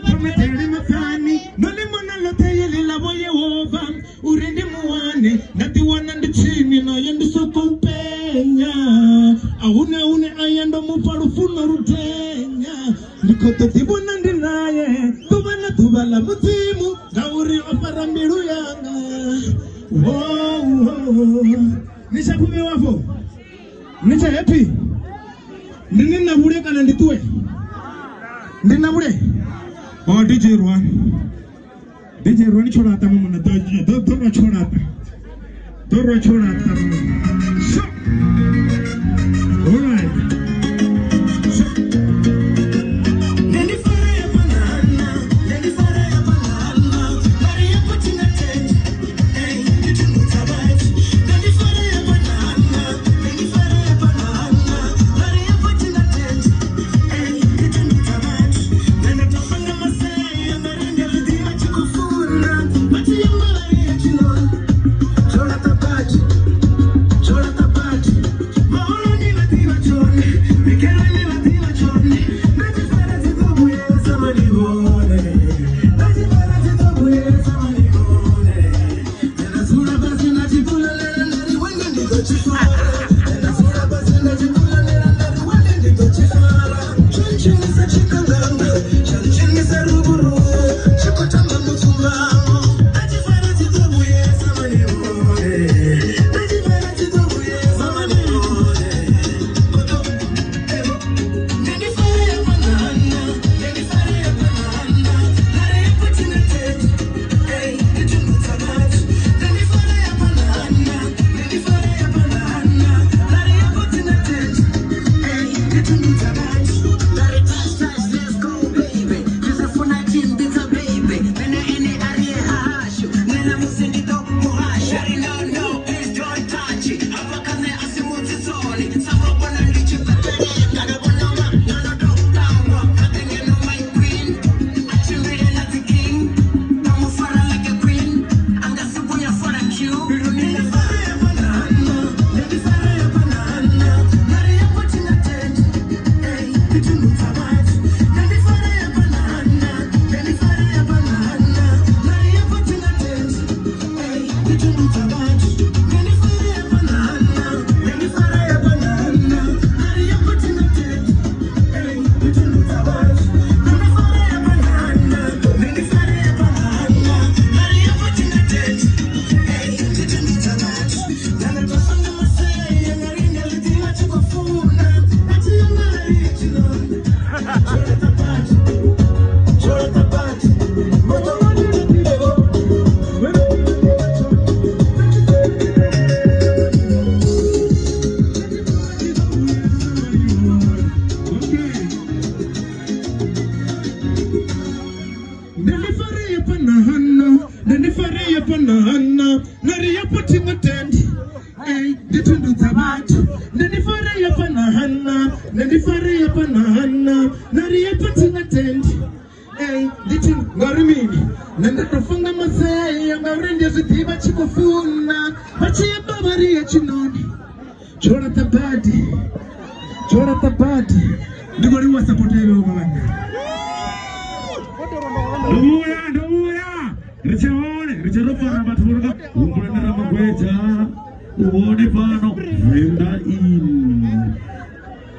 Prometeri mafani Noli mwana lote yeli labo Yehova Urindi muwane Nati wanandi chini na yendi soko penya Aune ayendo mufarufuna rutenya Nikoto tibu nandi naye Tubana tubala mutimu Gauri opara miru yanga Nisha kume wafo Nisha happy Nini nabure kana ndituwe Nini nabure Oh DJ Ruan chorata mama Dora chorata So alright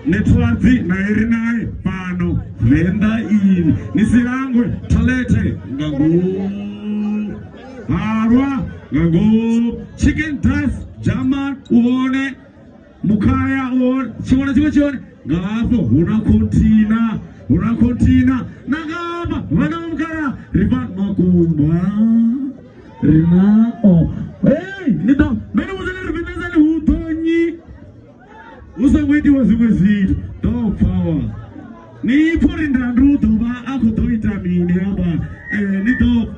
Netwazi na Erinai pano venda in Nisirangwe talete Gangu Harwa Gangu chicken breast Jaman uone Mukaya uone Chione Gafo Unakontina Nagaba Wanamkara Rivat Makumba Rina oh hey nito mena wazale rubinazale hutonyi Usa weti wazumezid dog power ni pori ndandru toba ako to itamini haba nito